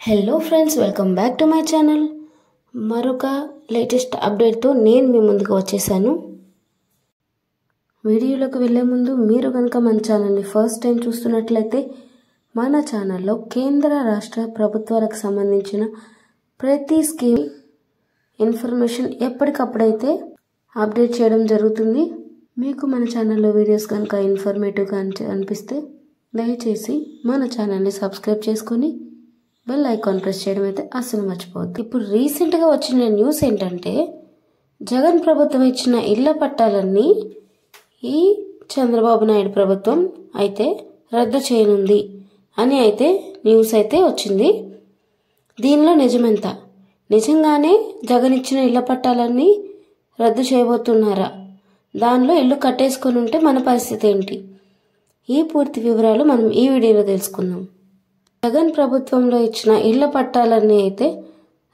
Hello friends, welcome back to my channel. మరొక latest అప్డేట్తో నేను మీ ముందుకు వచ్చేసాను. వీడియోలోకి వెళ్ళే ముందు మీరు కనుక మన ఛానల్ని ఫస్ట్ టైం చూస్తున్నట్లయితే మన ఛానల్లో కేంద్ర రాష్ట్ర ప్రభుత్వాలకు సంబంధించిన ప్రతి స్కీమ్ ఇన్ఫర్మేషన్ ఎప్పటికప్పుడైతే అప్డేట్ చేయడం జరుగుతుంది. మీకు మన ఛానల్లో వీడియోస్ కనుక ఇన్ఫర్మేటివ్గా అనిపిస్తే దయచేసి మన ఛానల్ని సబ్స్క్రైబ్ చేసుకొని బెల్ ఐకాన్ ప్రెస్ చేయడం అయితే అస్సలు మర్చిపోవద్దు. ఇప్పుడు రీసెంట్గా వచ్చిన న్యూస్ ఏంటంటే, జగన్ ప్రభుత్వం ఇచ్చిన ఇళ్ల పట్టాలన్నీ ఈ చంద్రబాబు నాయుడు ప్రభుత్వం అయితే రద్దు చేయనుంది అని అయితే న్యూస్ అయితే వచ్చింది. దీనిలో నిజమెంత? నిజంగానే జగన్ ఇచ్చిన ఇళ్ల పట్టాలన్నీ రద్దు చేయబోతున్నారా? దానిలో ఇల్లు కట్టేసుకొని ఉంటే మన పరిస్థితి ఏంటి? ఈ పూర్తి వివరాలు మనం ఈ వీడియోలో తెలుసుకుందాం. జగన్ ప్రభుత్వంలో ఇచ్చిన ఇళ్ల పట్టాలన్నీ అయితే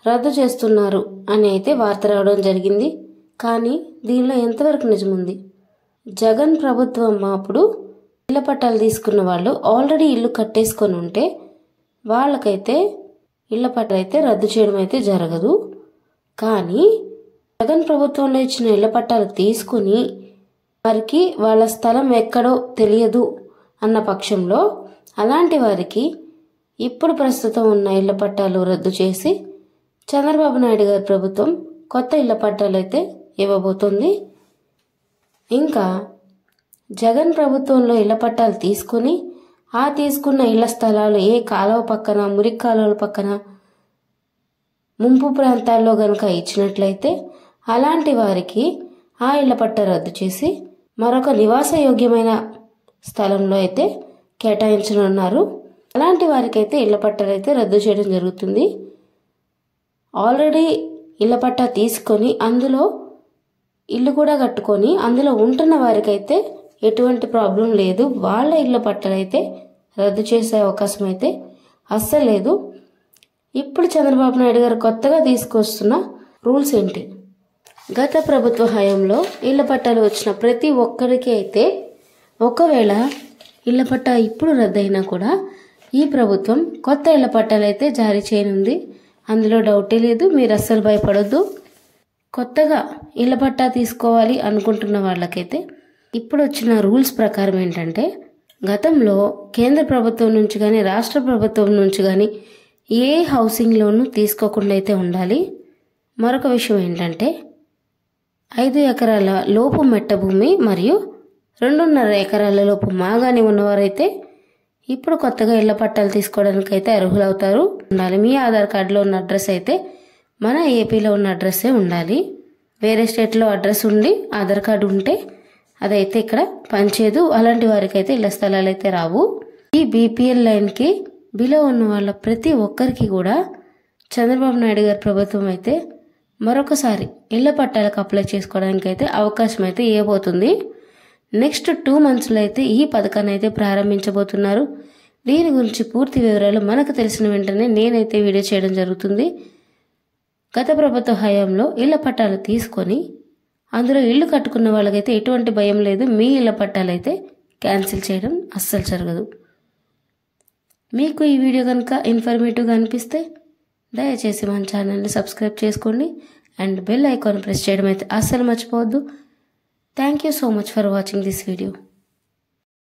రద్దు చేస్తున్నారు అని అయితే వార్త రావడం జరిగింది. కానీ దీనిలో ఎంతవరకు నిజముంది? జగన్ ప్రభుత్వం అప్పుడు ఇళ్ల పట్టాలు తీసుకున్న వాళ్ళు ఆల్రెడీ ఇల్లు కట్టేసుకొని ఉంటే వాళ్ళకైతే ఇళ్ల పట్టాలు అయితే రద్దు చేయడం అయితే జరగదు. కానీ జగన్ ప్రభుత్వంలో ఇచ్చిన ఇళ్ల పట్టాలు తీసుకుని వారికి వాళ్ళ స్థలం ఎక్కడో తెలియదు అన్న పక్షంలో అలాంటి వారికి ఇప్పుడు ప్రస్తుతం ఉన్న ఇళ్ల పట్టాలు రద్దు చేసి చంద్రబాబు నాయుడు గారి ప్రభుత్వం కొత్త ఇళ్ల పట్టాలు అయితే ఇవ్వబోతుంది. ఇంకా జగన్ ప్రభుత్వంలో ఇళ్ల పట్టాలు తీసుకుని ఆ తీసుకున్న ఇళ్ల స్థలాలు ఏ కాలువ పక్కన, మురికి కాలువల పక్కన, ముంపు ప్రాంతాల్లో గనక ఇచ్చినట్లయితే అలాంటి వారికి ఆ ఇళ్ల పట్టా రద్దు చేసి మరొక నివాసయోగ్యమైన స్థలంలో అయితే కేటాయించనున్నారు. అలాంటి వారికైతే ఇళ్ల పట్టాలు అయితే రద్దు చేయడం జరుగుతుంది. ఆల్రెడీ ఇళ్ల పట్టా తీసుకొని అందులో ఇల్లు కూడా కట్టుకొని అందులో ఉంటున్న వారికైతే ఎటువంటి ప్రాబ్లం లేదు. వాళ్ళ ఇళ్ల పట్టాలు అయితే రద్దు చేసే అవకాశం అయితే అస్సలు లేదు. ఇప్పుడు చంద్రబాబు నాయుడు గారు కొత్తగా తీసుకొస్తున్న రూల్స్ ఏంటి? గత ప్రభుత్వ హయాంలో ఇళ్ల పట్టాలు వచ్చిన ప్రతి ఒక్కరికి అయితే ఒకవేళ ఇళ్ల పట్టా ఇప్పుడు రద్దయినా కూడా ఈ ప్రభుత్వం కొత్త ఇళ్ల పట్టాలు అయితే జారీ చేయనుంది. అందులో డౌటే లేదు. మీరు అస్సలు భయపడొద్దు. కొత్తగా ఇళ్ల పట్టా తీసుకోవాలి అనుకుంటున్న వాళ్ళకైతే ఇప్పుడు వచ్చిన రూల్స్ ప్రకారం ఏంటంటే, గతంలో కేంద్ర ప్రభుత్వం నుంచి కానీ రాష్ట్ర ప్రభుత్వం నుంచి కానీ ఏ హౌసింగ్ లోను తీసుకోకుండా అయితే ఉండాలి. మరొక విషయం ఏంటంటే, 5 ఎకరాల లోపు మెట్ట భూమి మరియు 2.5 ఎకరాల లోపు మాగాని ఉన్నవారైతే ఇప్పుడు కొత్తగా ఇళ్ల పట్టాలు తీసుకోవడానికి అయితే అర్హులవుతారు. ఉండాలి. మీ ఆధార్ కార్డులో ఉన్న అడ్రస్ అయితే మన ఏపీలో ఉన్న అడ్రస్సే ఉండాలి. వేరే స్టేట్లో అడ్రస్ ఉండి ఆధార్ కార్డు ఉంటే అదైతే ఇక్కడ పనిచేయదు. అలాంటి వారికి అయితే ఇళ్ల స్థలాలు అయితే రావు. ఈ బీపీఎల్ లైన్కి బిలో ఉన్న వాళ్ళ ప్రతి ఒక్కరికి కూడా చంద్రబాబు నాయుడు గారి ప్రభుత్వం అయితే మరొకసారి ఇళ్ల పట్టాలకు అప్లై చేసుకోవడానికి అయితే అవకాశం అయితే ఇవ్వబోతుంది. నెక్స్ట్ 2 మంత్స్లో అయితే ఈ పథకాన్ని అయితే ప్రారంభించబోతున్నారు. దీని గురించి పూర్తి వివరాలు మనకు తెలిసిన వెంటనే నేనైతే వీడియో చేయడం జరుగుతుంది. గత ప్రభుత్వ హయాంలో ఇళ్ల పట్టాలు తీసుకొని అందులో ఇల్లు కట్టుకున్న వాళ్ళకైతే ఎటువంటి భయం లేదు. మీ ఇళ్ల పట్టాలు అయితే క్యాన్సిల్ చేయడం అస్సలు జరగదు. మీకు ఈ వీడియో కనుక ఇన్ఫర్మేటివ్గా అనిపిస్తే దయచేసి మన ఛానల్ని సబ్స్క్రైబ్ చేసుకోండి అండ్ బెల్ ఐకాన్ ప్రెస్ చేయడం అయితే అస్సలు మర్చిపోవద్దు. Thank you so much for watching this video.